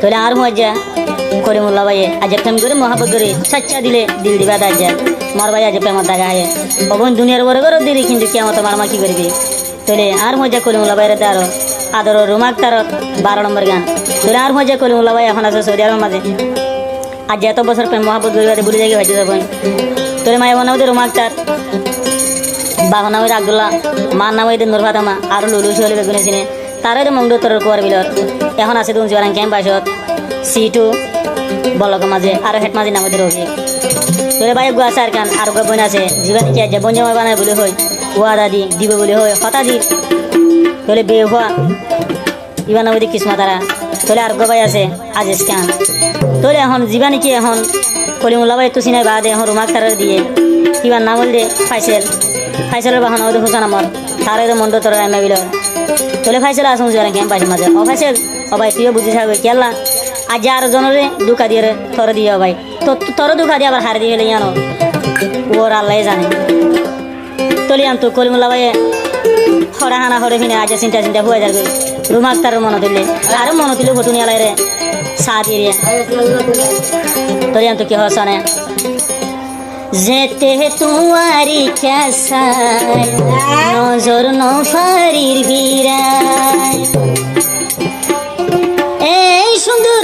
তোলে আর মজা করিমুল্লাহ ভাই আজ প্রেম করে মহাবত করে সাচ্চা দিলে দিল দিবা দাজ যায় মর ভাই আজ প্রেমত দাগা হয় অবন দুনিয়ার বড় বড় দিলি কিন্তু কেমন মারমা কি করবি তোলে আর মজা করিমুল্লাহ ভাইয়ের আরো আদর রুমাক তার 12 নম্বর গান তোলে আর মজা করিমুল্লাহ ভাই এখন আছে সৌদি আরবের মাঝে আজ এত বছর প্রেম মহাবত করে ভুলে যাই ভাইতে যাবেন তোলে মায়ের নাম হইতে রুমাক তার বাবার নাম হইতে আব্দুল্লাহ মার নাম হইতে নুর ফাতেমা আর লুলু শহরে বেগুনে চিনে তার হইতে মংডু তোর কুয়ার বিলত এখন আছে দুন জোয়ারাং ক্যাম্প বাসত সিটু বলক মাঝে আর হেট মাঝে নাম হইতে রবি তোলে ভাই গুয়া চার কান আর বোন আছে জীবন কি আছে বোন জামাই বানায় বলে হয় ওয়া দাদি দিব বলে হয় হতা দি তোলে বিয়ে হওয়া ইবান ওই কিসমা তারা তোলে আর ভাই আছে আজিজ খান তোলে এখন জীবানি কি এখন কলিমুল্লাহ ভাই তো চিনাই বাদে এখন রুমাক তারার দিয়ে ইবার নাম হল দে ফাইসেলের বাহানা ওদের হুসান আমার তার মন্ড তোর এমএ বিল তোলে ফাইসেল আসুন যারা কেম পাইছে মাঝে ও ফাইসেল ও ভাই তুইও বুঝি থাকবে কেলা আজ আর জনরে দুকা দিয়ে তোর দিয়ে ভাই তোর দুকা দিয়ে আবার হার দিয়ে গেলে জানো ওর আল্লাহ জানে তোলে আন তো কলিমুল্লাহ ভাই হরা হানা হরে ফিনে আজ চিন্তা চিন্তা হয়ে যাবে রুমাক তার মনে দিলে আরো মনে দিলে ঘটুনি আলাই রে সাহ দিয়ে তোলে আন তো কি হসানে যেতে তোমারি ক্যাসায় নজর নফারির ভিড়ায় এই সুন্দর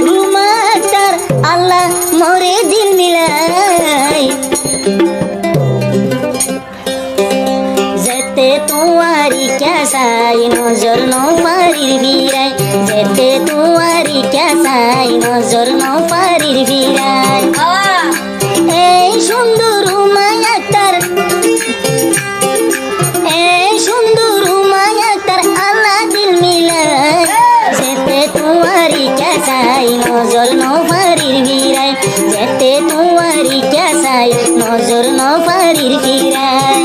রুমাটার আল্লাহ মরে দিল মিলাই যেতে তোমারি ক্যাসায় নজর নফারির ভিড়ায় যেতে তোমারি ক্যাসায় নজর নফারির ভিড়ায় এই সুন্দর রুমায়াক্তার এই সুন্দর রুমায়াক্তার আল্লাহ দিল মিলায় যেতে তোমারি ক্যাসাই নজর নফারির ভিড়ায় যেতে তোমারি ক্যাসাই নজর নফারির ভিড়ায়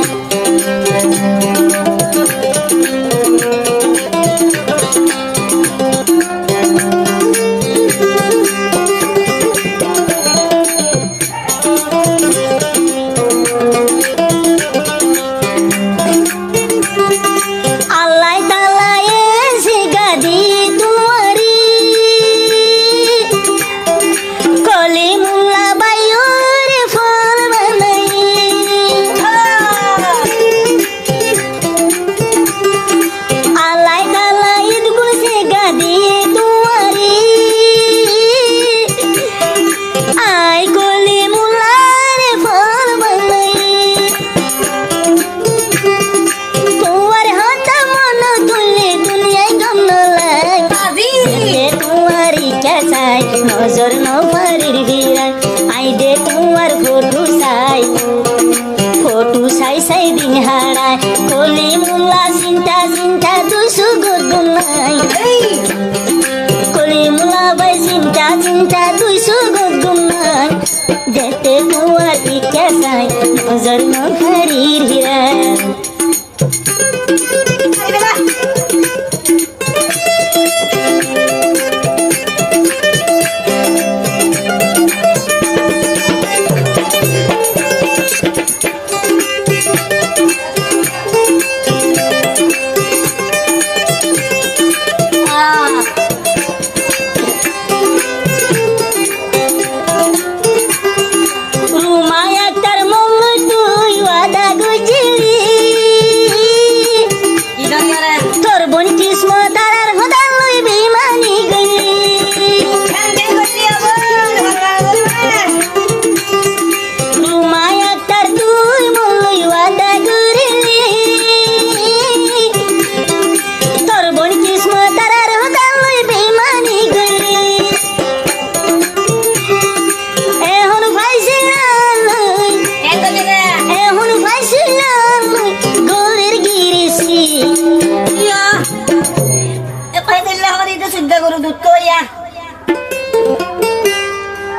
নজর নফারির ভিড়ায় আই দে তোমার ফটো সাই সাই দিন হারায় কলিমুল্লাহ চিন্তা চিন্তা দুশো গুনগুনাই কলিমুল্লাহ ভাই চিন্তা চিন্তা দুশো গুনগুনাই যেতে তোমার ক্যাসায় নজর নফারির ভিড়ায়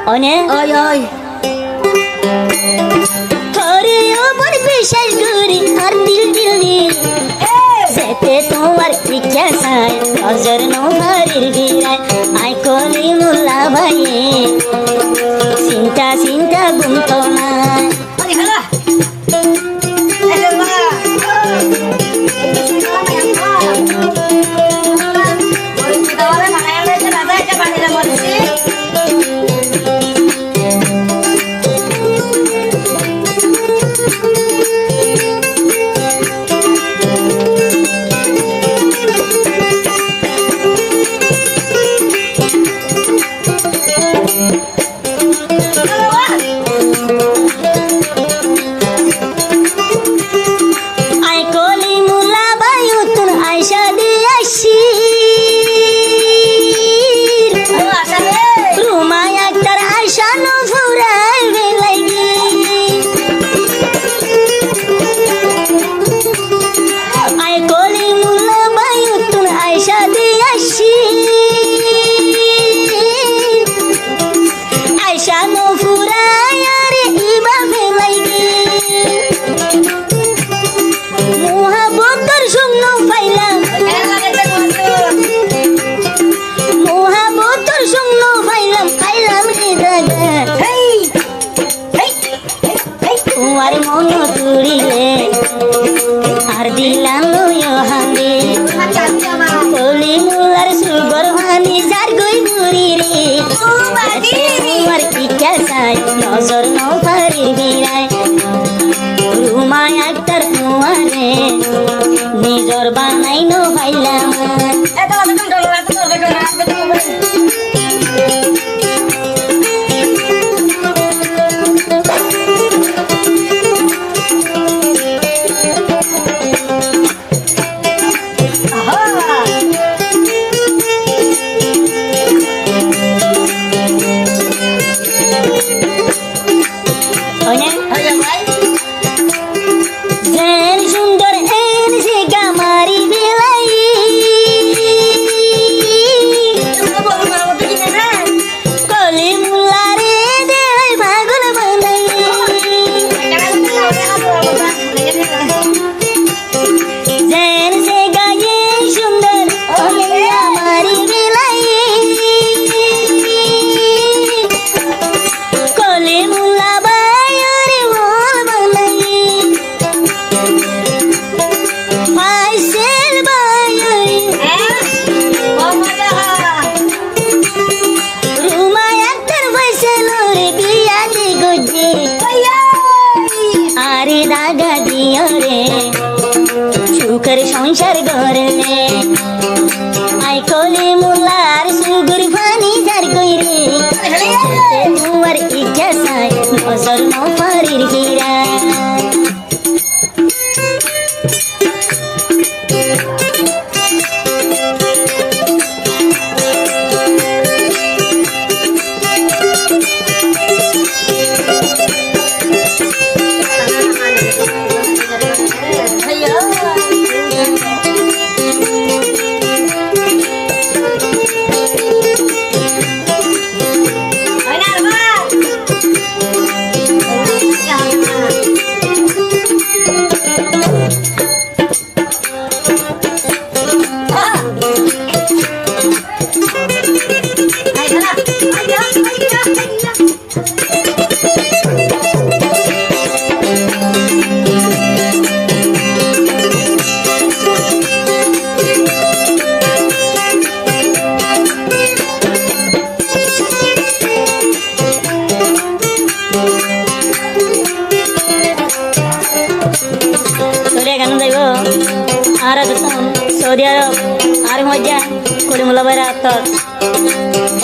One, oi oi. Thore obar bishal guri har dil dil. Zete tomar pikya sai, nazar no harir girai. Ai kolimullah bhai, sinta sinta gumtona. Oi hala. Hello ma. Oi kita orang mana yang ada cerita aja pada zaman. Funny যার গই বুড়ি রে তোমার ইচ্ছা চাই নজর নৌফারির বিরায় রুমা আক্তার তোমারে নিজর বানাই নো পাইলাম সুখের সংসার গড়লে আই কলি মুলার সুগুর ফানি যার কইরে তোমার ইচ্ছা চাই নজর নৌফারির হীরা সৌদি আরব আর মজা কলিমুল্লা বাইরা তোর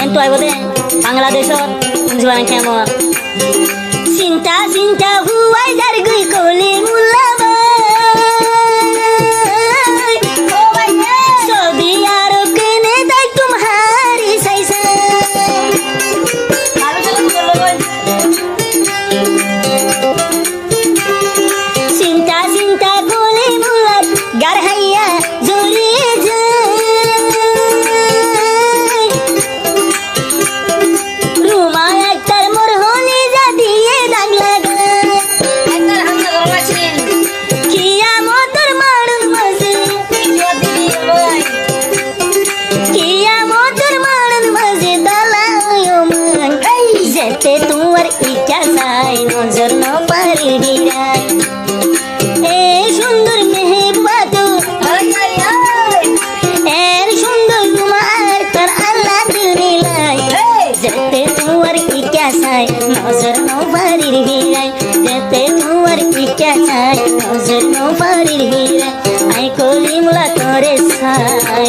এনতো আইব দে বাংলাদেশত বুঝবান কেমন চিন্তা চিন্তা হুয়াই যার গই কলিমুল্লা বাই সৌদি আরব কেনে তাই তোমারি সাইসা চিন্তা চিন্তা কলিমুল্লা গার হাইয়া তোমার ইচ্ছা চাই নজর নৌফারির হীরায় এ সুন্দর মেহবুবা তো এর সুন্দর তোমার তোর আল্লাহ দিল নিলাই যেতে তোমার ইচ্ছা চাই নজর নৌফারির হীরায় যেতে তোমার ইচ্ছা চাই নজর নৌফারির হীরায় আই কলিমুল্লা তোরে চাই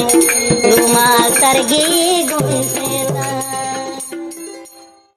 রুমা তার গিয়ে গুনছে